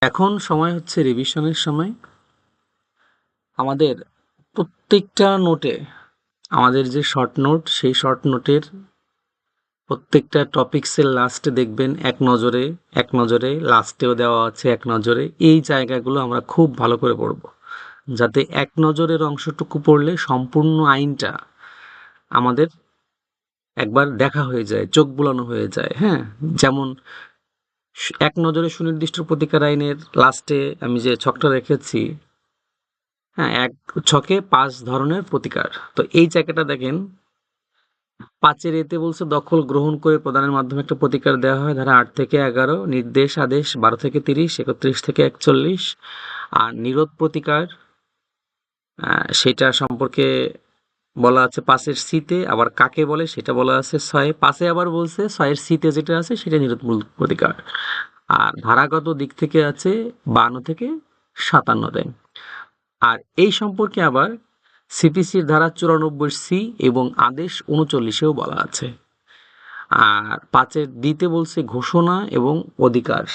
এখন সময় হচ্ছে রিভিশনের সময়। আমাদের প্রত্যেকটা নোটে আমাদের যে শর্ট নোট, সেই শর্ট নোটের প্রত্যেকটা টপিক্সের লাস্টে দেখবেন এক নজরে লাস্টেও দেওয়া আছে এক নজরে। এই জায়গাগুলো আমরা খুব ভালো করে পড়ব, যাতে এক নজরের অংশটুকু পড়লে সম্পূর্ণ আইনটা আমাদের একবার দেখা হয়ে যায়, চোখ বুলানো হয়ে যায়। হ্যাঁ, যেমন এক নজরে সুনির্দিষ্ট প্রতিকার আইনের লাস্টে আমি যে ছকটা রেখেছি, হ্যাঁ, এক ছকে 5 ধরনের প্রতিকার। তো এই জায়গাটা দেখেন, 5 এতে বলছে দখল গ্রহণ করে প্রদানের মাধ্যমে একটা প্রতিকার দেওয়া হয়, ধারা 8 থেকে 11, নির্দেশ আদেশ 12 থেকে 30, 31 থেকে 41। আর নিরোধ প্রতিকার সেটা সম্পর্কে বলা আছে 5-এর সিতে, আবার কাকে বলে সেটা বলা আছে 6-এ। 5-এ আবার বলছে 6-এর সিতে যেটা আছে সেটা নিরোধমূলক প্রতিকার। আর ধারাগত দিক থেকে আছে 52 থেকে 57-তে। আর এই সম্পর্কে আবার সিপিসির ধারা 94 সি এবং আদেশ 39-এও বলা আছে। আর 5-এর দিতে বলছে ঘোষণা এবং অধিকার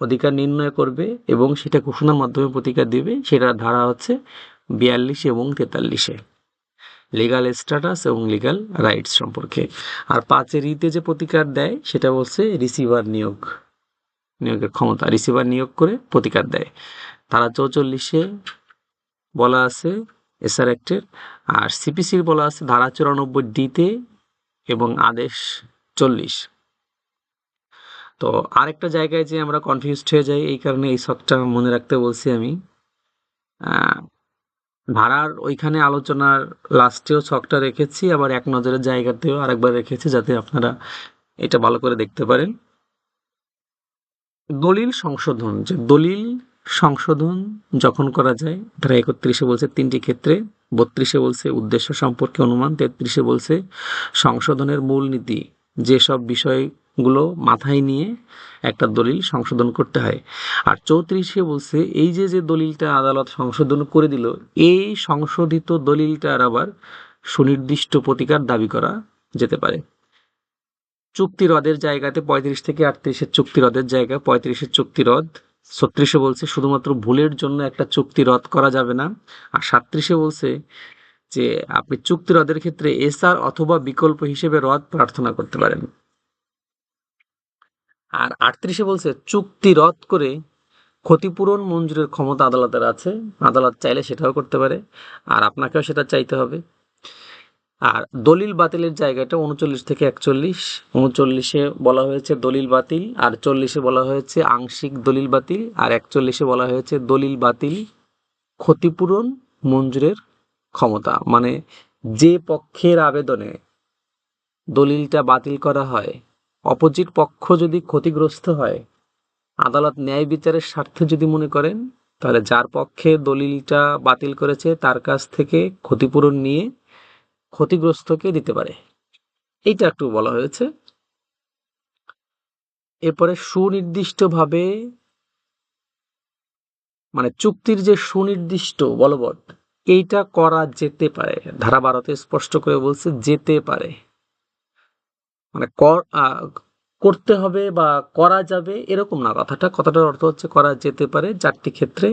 অধিকার নির্ণয় করবে এবং সেটা ঘোষণার মাধ্যমে প্রতিকার দিবে, সেটার ধারা হচ্ছে 42 এবং 43-এ লিগাল স্ট্যাটাস এবং লিগাল রাইটস সম্পর্কে। আর 5-এর ইতে যে প্রতিকার দেয় সেটা বলছে রিসিভার নিয়োগের ক্ষমতা, রিসিভার নিয়োগ করে প্রতিকার দেয়। ধারা 44-এ বলা আছে এসআর অ্যাক্টের। আর সিপিসির বলা আছে ধারা 94 ডিতে এবং আদেশ 40। তো আরেকটা জায়গায় যে আমরা কনফিউজড হয়ে যাই, এই কারণে এই ছকটা মনে রাখতে বলছি আমি। ধারার ওইখানে আলোচনার লাস্টেও ছকটা রেখেছি, আবার এক নজরের জায়গাতেও আরেকবার রেখেছি, যাতে আপনারা এটা ভালো করে দেখতে পারেন। দলিল সংশোধন, যে দলিল সংশোধন যখন করা যায়, ধারা 31-এ বলছে 3টি ক্ষেত্রে, 32-এ বলছে উদ্দেশ্য সম্পর্কে অনুমান, 33-এ বলছে সংশোধনের মূলনীতি, যেসব বিষয়গুলো মাথায় নিয়ে একটা দলিল সংশোধন করতে হয়। আর 34-এ বলছে এই যে দলিলটা আদালত সংশোধন করে দিল, এই সংশোধিত দলিলটার আবার সুনির্দিষ্ট প্রতিকার দাবি করা যেতে পারে। চুক্তি রদের জায়গাতে 35 থেকে 38-এর চুক্তি রদের জায়গায় 35-এর চুক্তি রদ। 36-এ বলছে শুধুমাত্র ভুলের জন্য একটা চুক্তি রদ করা যাবে না। আর 37-এ বলছে যে আপনি চুক্তি রদের ক্ষেত্রে এসআর অথবা বিকল্প হিসেবে রদ প্রার্থনা করতে পারেন। আর 38-এ বলছে চুক্তি রদ করে ক্ষতিপূরণ মঞ্জুরের ক্ষমতা আদালতের আছে, আদালত চাইলে সেটাও করতে পারে, আর আপনাকেও সেটা চাইতে হবে। আর দলিল বাতিলের জায়গাটা 39 থেকে 41। 39-এ বলা হয়েছে দলিল বাতিল, আর 40-এ বলা হয়েছে আংশিক দলিল বাতিল, আর 41-এ বলা হয়েছে দলিল বাতিল ক্ষতিপূরণ মঞ্জুরের ক্ষমতা। মানে যে পক্ষের আবেদনে দলিলটা বাতিল করা হয়, অপোজিট পক্ষ যদি ক্ষতিগ্রস্ত হয়, আদালত ন্যায় বিচারের স্বার্থে যদি মনে করেন, তাহলে যার পক্ষে দলিলটা বাতিল করেছে তার কাছ থেকে ক্ষতিপূরণ নিয়ে ক্ষতিগ্রস্তকে দিতে পারে। এইটা একটু বলা হয়েছে। এরপরে সুনির্দিষ্টভাবে, মানে চুক্তির যে সুনির্দিষ্ট বলবৎ, এইটা করা যেতে পারে। ধারা 12-তে স্পষ্ট করে বলছে যেতে পারে, মানে করতে হবে বা করা যাবে এরকম না। কথাটার অর্থ হচ্ছে করা যেতে পারে 4টি ক্ষেত্রে।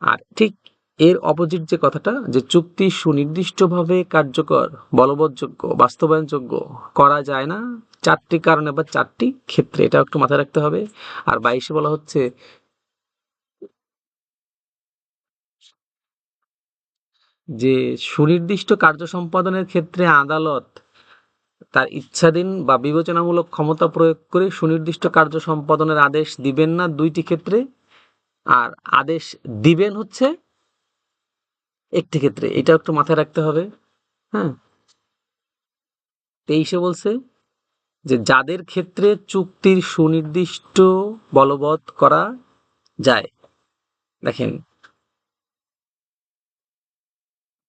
আর ঠিক এর অপোজিট যে কথাটা, যে চুক্তি সুনির্দিষ্টভাবে কার্যকর, বলবৎযোগ্য, বাস্তবায়নযোগ্য করা যায় না 4টি কারণে বা 4টি ক্ষেত্রে, এটা একটু মাথায় রাখতে হবে। আর 22-এ বলা হচ্ছে যে সুনির্দিষ্ট কার্য সম্পাদনের ক্ষেত্রে আদালত তার ইচ্ছাধীন বা বিবেচনামূলক ক্ষমতা প্রয়োগ করে সুনির্দিষ্ট কার্য সম্পাদনের আদেশ দিবেন না 2টি ক্ষেত্রে, আর আদেশ দিবেন হচ্ছে 1টি ক্ষেত্রে। এটা একটু মাথায় রাখতে হবে। হ্যাঁ, 23-এ বলছে যে যাদের ক্ষেত্রে চুক্তির সুনির্দিষ্ট বলবৎ করা যায়। দেখেন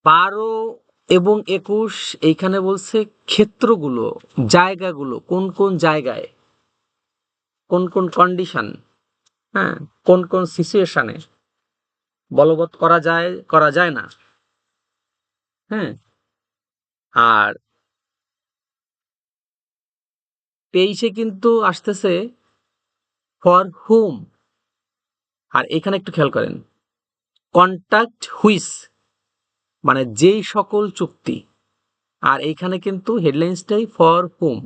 12 এবং 21 এইখানে বলছে ক্ষেত্রগুলো, জায়গাগুলো, কোন কোন জায়গায়, কোন কোন কন্ডিশন, হ্যাঁ, কোন কোন সিচুয়েশনে বলবৎ করা যায় না। হ্যাঁ, আর 23-এ কিন্তু আসতেছে ফর হুম, আর এখানে একটু খেয়াল করেন, কন্ট্রাক্ট হুইচ মানে যেই সকল চুক্তি, আর এইখানে কিন্তু হেডলাইন্সটাই ফর হুম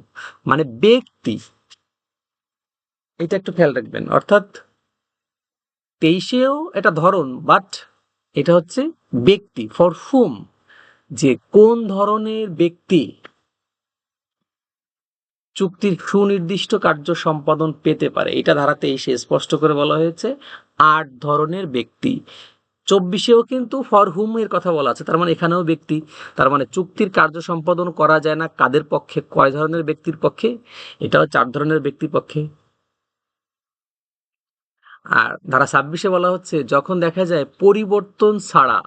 মানে ব্যক্তি। এটা একটু খেয়াল রাখবেন, অর্থাৎ 23-এও এটা ধরন, বাট এটা হচ্ছে ব্যক্তি, ফর হুম, যে কোন ধরনের ব্যক্তি চুক্তির সুনির্দিষ্ট কার্য সম্পাদন পেতে পারে, এটা ধারা 23-এ স্পষ্ট করে বলা হয়েছে 8 ধরনের ব্যক্তি। 24-এও কিন্তু ফর হুম এর কথা বলা আছে, তার মানে এখানেও ব্যক্তি। তার মানে চুক্তির কার্য সম্পাদন করা যায় না কাদের পক্ষে, কয় ধরনের ব্যক্তির পক্ষে, এটাও 4 ধরনের ব্যক্তির পক্ষে। আর ধারা 26-এ বলা হচ্ছে যখন দেখা যায় পরিবর্তন ছাড়া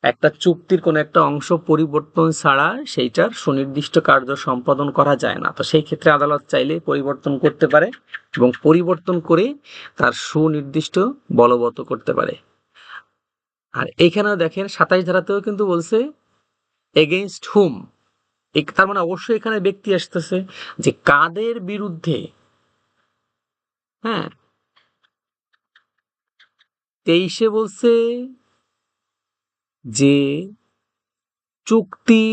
একটা চুক্তির কোনো একটা অংশ পরিবর্তন ছাড়া সেইটার সুনির্দিষ্ট কার্য সম্পাদন করা যায় না, তো সেই ক্ষেত্রে আদালত চাইলে পরিবর্তন করতে পারে এবং পরিবর্তন করে তার সুনির্দিষ্ট বলবৎ করতে পারে। আর এখানেও দেখেন 27 ধারাতেও কিন্তু বলছে এগেইনস্ট হুম, তার মানে অবশ্যই এখানে ব্যক্তি আসতেছে, যে কাদের বিরুদ্ধে। হ্যাঁ, 23-এ বলছে যে চুক্তি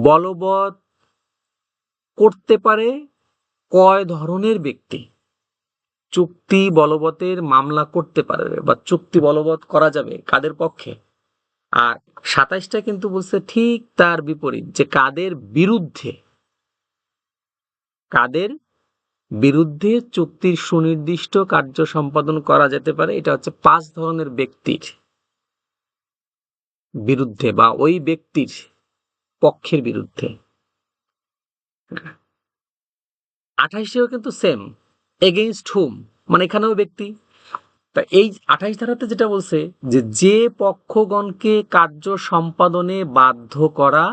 বলবৎ করতে পারে কয় ধরনের ব্যক্তি, চুক্তি বলবতের মামলা করতে পারে বা চুক্তি বলবৎ করা যাবে কাদের পক্ষে। আর 27টা কিন্তু বলছে ঠিক তার বিপরীত, যে কাদের বিরুদ্ধে, কাদের বিরুদ্ধে চুক্তির সুনির্দিষ্ট কার্য সম্পাদন করা যেতে পারে, এটা হচ্ছে 5 ধরনের ব্যক্তির বিরুদ্ধে বা ওই ব্যক্তির পক্ষের বিরুদ্ধে। 28-এও কিন্তু সেম, এগেইনস্ট হুম মানে এখানেও ব্যক্তি। তা এই 28 ধারাতে যেটা বলছে যে যে পক্ষগণকে কার্য সম্পাদনে বাধ্য করা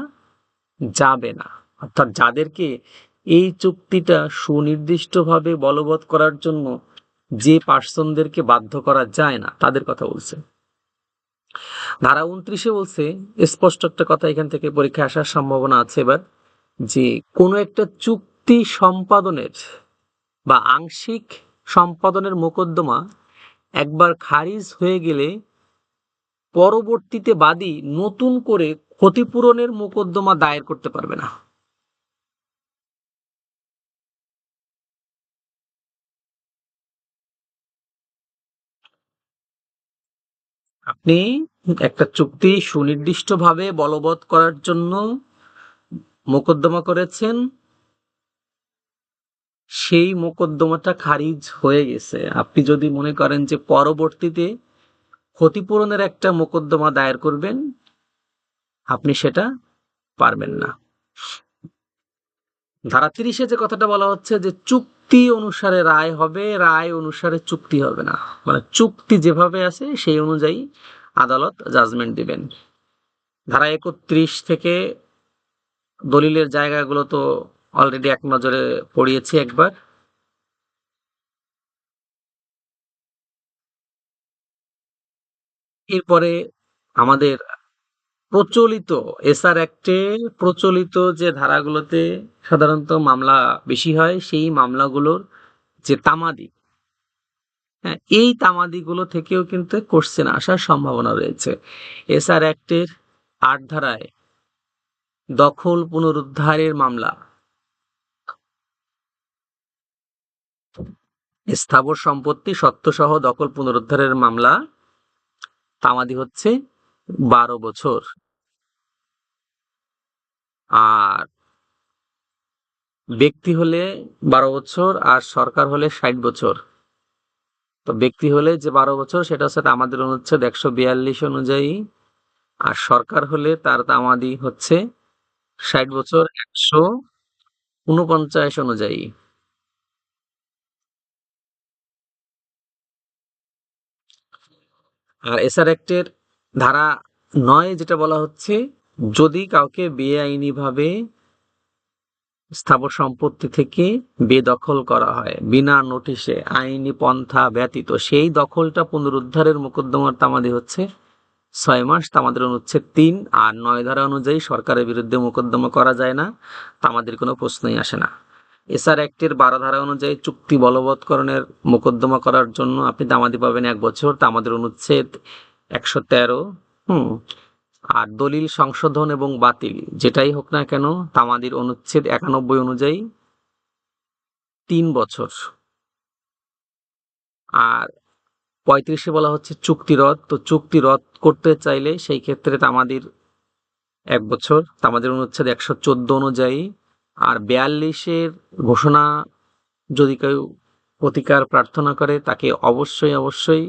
যাবে না, অর্থাৎ যাদেরকে এই চুক্তিটা সুনির্দিষ্টভাবে বলবৎ করার জন্য যে পার্সনদেরকে বাধ্য করা যায় না তাদের কথা বলছে। ধারা 29-এ বলছে স্পষ্ট একটা কথা, এখান থেকে পরীক্ষায় আসার সম্ভাবনা আছে এবার, যে কোনো একটা চুক্তি সম্পাদনের বা আংশিক সম্পাদনের মোকদ্দমা একবার খারিজ হয়ে গেলে পরবর্তীতে বাদী নতুন করে ক্ষতিপূরণের মোকদ্দমা দায়ের করতে পারবে না। আপনি একটা চুক্তি সুনির্দিষ্টভাবে বলবৎ করার জন্য মোকদ্দমা করেছেন, সেই মোকদ্দমাটা খারিজ হয়ে গেছে, আপনি যদি মনে করেন যে পরবর্তীতে ক্ষতিপূরণের একটা মোকদ্দমা দায়ের করবেন, আপনি সেটা পারবেন না। ধারা 30-এ যে কথাটা বলা হচ্ছে যে চুক্তি অনুসারে রায় হবে, রায় অনুসারে চুক্তি হবে না, মানে চুক্তি যেভাবে আছে সেই অনুযায়ী আদালত জাজমেন্ট দিবেন। ধারা 31 থেকে দলিলের জায়গাগুলো তো অলরেডি এক নজরে পড়িয়েছি একবার। এরপরে আমাদের প্রচলিত এসআর অ্যাক্টে প্রচলিত যে ধারাগুলোতে সাধারণত মামলা বেশি হয়, সেই মামলাগুলোর যে তামাদি, হ্যাঁ, এই তামাদিগুলো থেকেও কিন্তু কোশ্চেন আসার সম্ভাবনা রয়েছে। এসআর অ্যাক্টের 8 ধারায় দখল পুনরুদ্ধারের মামলা, স্থাবর সম্পত্তি সত্ত্বসহ দখল পুনরুদ্ধারের মামলা তামাদি হচ্ছে 12 বছর। আর ব্যক্তি হলে 12 বছর আর সরকার হলে 60 বছর। তো ব্যক্তি হলে যে 12 বছর সেটা হচ্ছে আমাদের অনুচ্ছেদ 142 অনুযায়ী, আর সরকার হলে তার তামাদি হচ্ছে 60 বছর 149 অনুযায়ী। আর এসআর অ্যাক্টের ধারা 9 যেটা বলা হচ্ছে, যদি কাউকে বেআইনি ভাবে স্থাবর সম্পত্তি থেকে বেদখল করা হয় বিনা নোটিশে আইনি পন্থা ব্যতীত, সেই দখলটা পুনরুদ্ধারের মোকদ্দমার তামাদি হচ্ছে 6 মাস। তামাদের অনুচ্ছেদ 3 আর 9 ধারা অনুযায়ী সরকারের বিরুদ্ধে মোকদ্দমা করা যায় না, তামাদের কোনো প্রশ্নই আসে না। এসআর অ্যাক্টের 12 ধারা অনুযায়ী চুক্তি বলবৎকরণের মোকদ্দমা করার জন্য আপনি তামাদি পাবেন 1 বছর, তামাদির অনুচ্ছেদ 113। আর দলিল সংশোধন এবং বাতিল যেটাই হোক না কেন, তামাদির অনুচ্ছেদ 91 অনুযায়ী 3 বছর। আর 35-এ বলা হচ্ছে চুক্তি রদ। তো চুক্তি রদ করতে চাইলে সেই ক্ষেত্রে তামাদির 1 বছর, তামাদির অনুচ্ছেদ 114 অনুযায়ী। আর 42-এর ঘোষণা যদি কেউ প্রতিকার প্রার্থনা করে তাকে অবশ্যই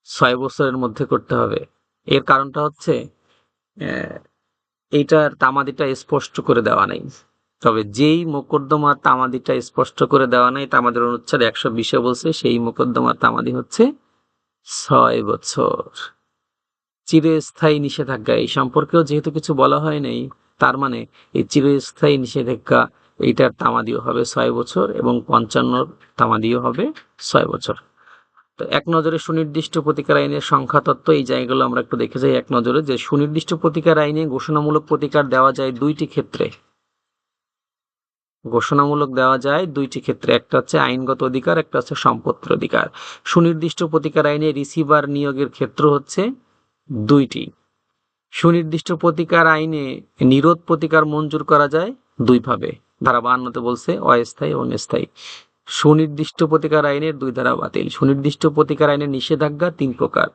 6 বছরের মধ্যে করতে হবে। এর কারণটা হচ্ছে এইটার তামাদিটা স্পষ্ট করে দেওয়া নেই। তবে যেই মোকদ্দমার তামাদিটা স্পষ্ট করে দেওয়া নেই, তামাদির অনুচ্ছেদ 120-এ বলছে সেই মোকদ্দমার তামাদি হচ্ছে 6 বছর। চিরস্থায়ী নিষেধাজ্ঞা এই সম্পর্কেও যেহেতু কিছু বলা হয় নাই, তার মানে এই চিরস্থায়ী নিষেধাজ্ঞা এইটার তামাদিও হবে 6 বছর এবং 55 তামাদিও হবে 6 বছর। তো এক নজরে সুনির্দিষ্ট প্রতিকার আইনের সংখ্যা তত্ত্ব, এই জায়গাগুলো আমরা একটু দেখে যাই এক নজরে। যে সুনির্দিষ্ট প্রতিকার আইনে ঘোষণামূলক প্রতিকার দেওয়া যায় 2টি ক্ষেত্রে। ঘোষণামূলক দেওয়া যায় 2টি ক্ষেত্রে, একটা হচ্ছে আইনগত অধিকার, একটা হচ্ছে সম্পত্তির অধিকার। সুনির্দিষ্ট প্রতিকার আইনে রিসিভার নিয়োগের ক্ষেত্র হচ্ছে 2টি। সুনির্দিষ্ট প্রতিকার আইনে নিরোধ প্রতিকার মঞ্জুর করা যায় 2 ভাবে। ধারা 52-তে বলছে অস্থায়ী এবং স্থায়ী। সুনির্দিষ্ট প্রতিকার আইনের 2 ধারা বাতিল। সুনির্দিষ্ট প্রতিকার আইনের নিষেধাজ্ঞা 3 প্রকার।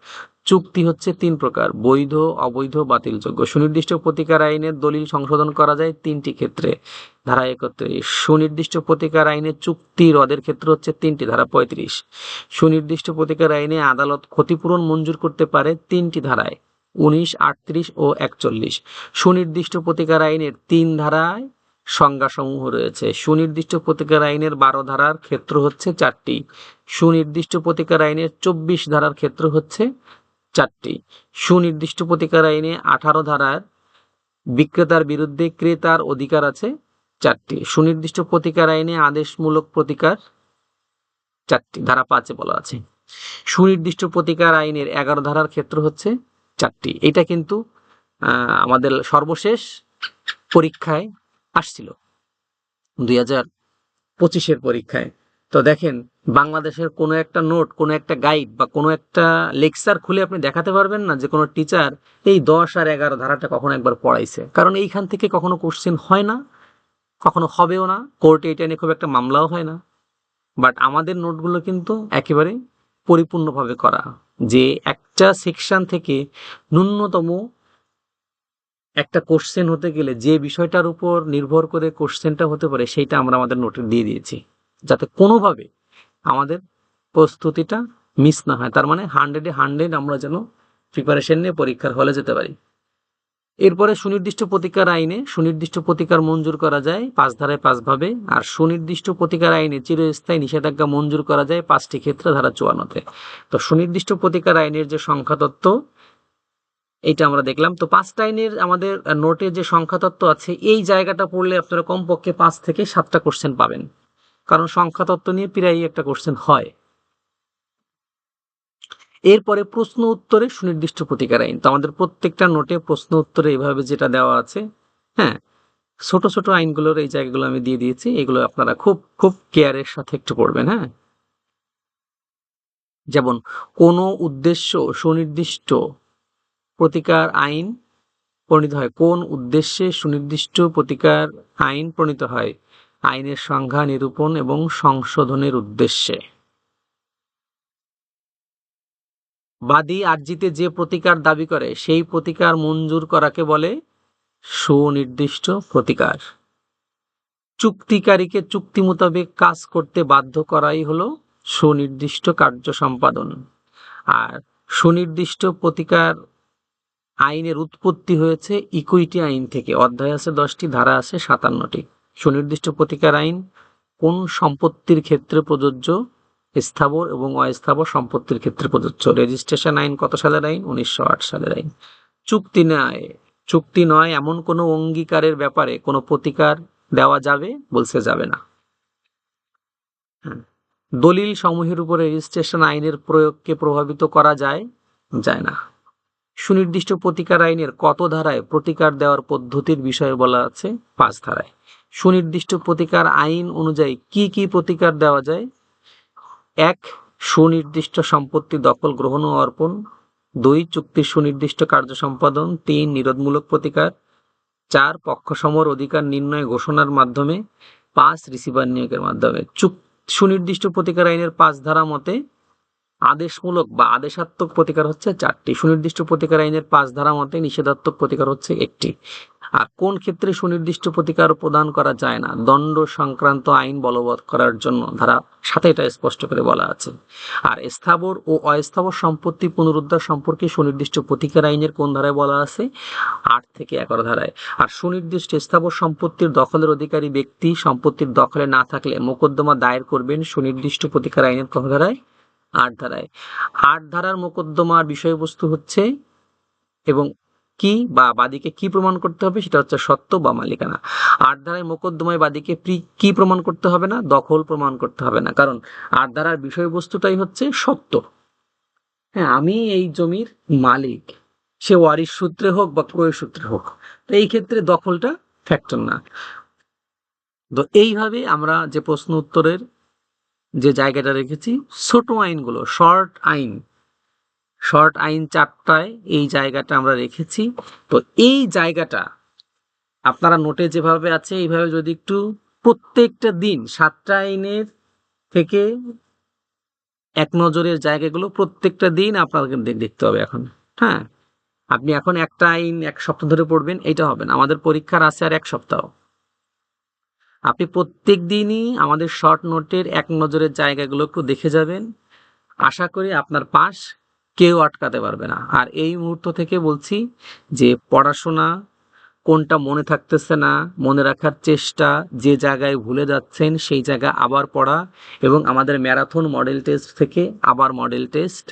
চুক্তি হচ্ছে 3 প্রকার: বৈধ, অবৈধ, বাতিলযোগ্য। সুনির্দিষ্ট প্রতিকার আইনের দলিল সংশোধন করা যায় 3টি ক্ষেত্রে। ধারা 31। সুনির্দিষ্ট প্রতিকার আইনে চুক্তি রদের ক্ষেত্র হচ্ছে 3টি। ধারা 35। সুনির্দিষ্ট প্রতিকার আইনে আদালত ক্ষতিপূরণ মঞ্জুর করতে পারে 3টি ধারায়: 19, 38 ও 41। সুনির্দিষ্ট প্রতিকার আইনের 3 ধারায় সংজ্ঞাসমূহ রয়েছে। সুনির্দিষ্ট প্রতিকার আইনের 12 ধারার ক্ষেত্র হচ্ছে 4টি। সুনির্দিষ্ট প্রতিকার আইনের 24 ধারার ক্ষেত্র হচ্ছে 4টি। সুনির্দিষ্ট প্রতিকার আইনে 18 ধারার বিক্রেতার বিরুদ্ধে ক্রেতার অধিকার আছে 4টি। সুনির্দিষ্ট প্রতিকার আইনে আদেশমূলক প্রতিকার 4টি, ধারা 5-এ বলা আছে। সুনির্দিষ্ট প্রতিকার আইনের 11 ধারার ক্ষেত্র হচ্ছে 4টি। এটা কিন্তু আমাদের সর্বশেষ পরীক্ষায় আসছিল 2025-এর পরীক্ষায়। তো দেখেন, বাংলাদেশের কোনো একটা নোট, কোনো একটা গাইড বা কোনো একটা লেকচার খুলে আপনি দেখাতে পারবেন না যে কোনো টিচার এই 10 আর 11 ধারাটা কখনো একবার পড়াইছে। কারণ এইখান থেকে কখনো কোশ্চেন হয় না, কখনো হবেও না, কোর্টে এটা নিয়ে খুব একটা মামলাও হয় না। বাট আমাদের নোটগুলো কিন্তু একেবারে পরিপূর্ণভাবে করা, যে একটা সেকশন থেকে ন্যূনতম একটা কোশ্চেন হতে গেলে যে বিষয়টার উপর নির্ভর করে কোশ্চেনটা হতে পারে সেইটা আমরা আমাদের নোটে দিয়ে দিয়েছি, যাতে কোনোভাবে আমাদের প্রস্তুতিটা মিস না হয়। তার মানে 100-এ 100 আমরা যেন প্রিপারেশন নিয়ে পরীক্ষার হলে যেতে পারি। এরপরে সুনির্দিষ্ট প্রতিকার আইনে সুনির্দিষ্ট প্রতিকার মঞ্জুর করা যায় 5 ধারায় 5 ভাবে। আর সুনির্দিষ্ট প্রতিকার আইনে চিরস্থায়ী নিষেধাজ্ঞা মঞ্জুর করা যায় 5টি ক্ষেত্রে, ধারা 54-তে। তো সুনির্দিষ্ট প্রতিকার আইনের যে সংখ্যা তত্ত্ব এইটা আমরা দেখলাম। তো 5টা আইনের আমাদের নোটে যে সংখ্যা তত্ত্ব আছে, এই জায়গাটা পড়লে আপনারা কমপক্ষে 5 থেকে 7টা কোশ্চেন পাবেন, কারণ সংখ্যা তত্ত্ব নিয়ে প্রায় একটা কোশ্চেন হয়। এরপরে প্রশ্ন উত্তরে সুনির্দিষ্ট প্রতিকার আইন। তো আমাদের প্রত্যেকটা নোটে প্রশ্ন উত্তরে এইভাবে যেটা দেওয়া আছে, হ্যাঁ, ছোট ছোট আইনগুলোর এই জায়গাগুলো আমি দিয়ে দিয়েছি। এগুলো আপনারা খুব খুব কেয়ারের সাথে একটু পড়বেন। হ্যাঁ, যেমন কোনো উদ্দেশ্য সুনির্দিষ্ট প্রতিকার আইন প্রণীত হয়। কোন উদ্দেশ্যে সুনির্দিষ্ট প্রতিকার আইন প্রণীত হয়? আইনের সংজ্ঞা নিরূপণ এবং সংশোধনের উদ্দেশ্যে। বাদী আর্জিতে যে প্রতিকার দাবি করে সেই প্রতিকার মঞ্জুর করাকে বলে সুনির্দিষ্ট প্রতিকার। চুক্তিকারীকে চুক্তি মোতাবেক কাজ করতে বাধ্য করাই হলো সুনির্দিষ্ট কার্য সম্পাদন। আর সুনির্দিষ্ট প্রতিকার আইনের উৎপত্তি হয়েছে ইকুইটি আইন থেকে। অধ্যায় আছে 10টি, ধারা আছে 57টি। সুনির্দিষ্ট প্রতিকার আইন কোন সম্পত্তির ক্ষেত্রে প্রযোজ্য? স্থাবর এবং অস্থাবর সম্পত্তির ক্ষেত্রে প্রযোজ্য। রেজিস্ট্রেশন আইন কত সালের আইন? 1908 সালের আইন। চুক্তি নয় এমন কোনো অঙ্গীকারের ব্যাপারে কোনো প্রতিকার দেওয়া যাবে? বলছে যাবে না। দলিল সমূহের উপরে রেজিস্ট্রেশন আইনের প্রয়োগকে প্রভাবিত করা যায়? যায় না। সুনির্দিষ্ট প্রতিকার আইনের কত ধারায় প্রতিকার দেওয়ার পদ্ধতির বিষয়ে বলা আছে? 5 ধারায়। সুনির্দিষ্ট প্রতিকার আইন অনুযায়ী কি কি প্রতিকার দেওয়া যায়? ১. সুনির্দিষ্ট সম্পত্তি দখল, গ্রহণ ও অর্পণ। ২. চুক্তির সুনির্দিষ্ট কার্য সম্পাদন। ৩. নিরোধমূলক প্রতিকার। ৪. পক্ষসমূহের অধিকার নির্ণয় ঘোষণার মাধ্যমে। ৫. রিসিভার নিয়োগের মাধ্যমে। সুনির্দিষ্ট প্রতিকার আইনের ৫ ধারা মতে আদেশমূলক বা আদেশাত্মক প্রতিকার হচ্ছে ৪টি। সুনির্দিষ্ট প্রতিকার আইনের ৫ ধারা মতে নিষেধাত্মক প্রতিকার হচ্ছে ১টি। আর কোন ক্ষেত্রে সুনির্দিষ্ট প্রতিকার প্রদান করা যায় না? দণ্ড সংক্রান্ত আইন বলবৎ করার জন্য ধারা ৭ এটা স্পষ্ট করে বলা আছে। আর স্থাবর ও অস্থাবর সম্পত্তি পুনরুদ্ধার সম্পর্কে সুনির্দিষ্ট প্রতিকার আইনের কোন ধারায় বলা আছে? ৮ থেকে ১১ ধারায়। আর সুনির্দিষ্ট স্থাবর সম্পত্তির দখলের অধিকারী ব্যক্তি সম্পত্তির দখলে না থাকলে মোকদ্দমা দায়ের করবেন সুনির্দিষ্ট প্রতিকার আইনের কত ধারায়? ৮ ধারায়। ৮ ধারার মোকদ্দমার বিষয়বস্তু হচ্ছে এবং কি বা বাদীকে কি প্রমাণ করতে হবে সেটা হচ্ছে সত্য বা মালিকানা। ৮ ধারায় মোকদ্দমায় বাদীকে কি প্রমাণ করতে হবে না? দখল প্রমাণ করতে হবে না, কারণ ৮ ধারার বিষয়বস্তুটাই হচ্ছে সত্য। হ্যাঁ, আমি এই জমির মালিক, সে ওয়ারিশ সূত্রে হোক বা ক্রয় সূত্রে হোক, তো এই ক্ষেত্রে দখলটা ফ্যাক্টর না। তো এইভাবে আমরা যে প্রশ্ন উত্তরের যে জায়গাটা রেখেছি, ছোট আইনগুলো, শর্ট আইন ৪টায় এই জায়গাটা আমরা রেখেছি। তো এই জায়গাটা আপনারা নোটে যেভাবে আছে এইভাবে যদি একটু প্রত্যেকটা দিন 7টা আইনের থেকে এক নজরের জায়গাগুলো প্রত্যেকটা দিন আপনাকে দেখতে হবে এখন। হ্যাঁ, আপনি এখন একটা আইন 1 সপ্তাহ ধরে পড়বেন, এটা হবে না। আমাদের পরীক্ষার আছে আর 1 সপ্তাহ। আপনি প্রত্যেক দিনই আমাদের শর্ট নোটের এক নজরের জায়গাগুলো একটু দেখে যাবেন। আশা করি আপনার পাস কেউ আটকাতে পারবে না। আর এই মুহূর্ত থেকে বলছি যে পড়াশোনা কোনটা মনে থাকতেছে না, মনে রাখার চেষ্টা, যে জায়গায় ভুলে যাচ্ছেন সেই জায়গা আবার পড়া, এবং আমাদের ম্যারাথন মডেল টেস্ট থেকে আবার মডেল টেস্ট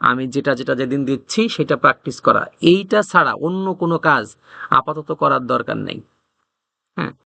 আমি যেটা যেদিন দিচ্ছি সেটা প্র্যাকটিস করা। এইটা ছাড়া অন্য কোনো কাজ আপাতত করার দরকার নেই। হ্যাঁ।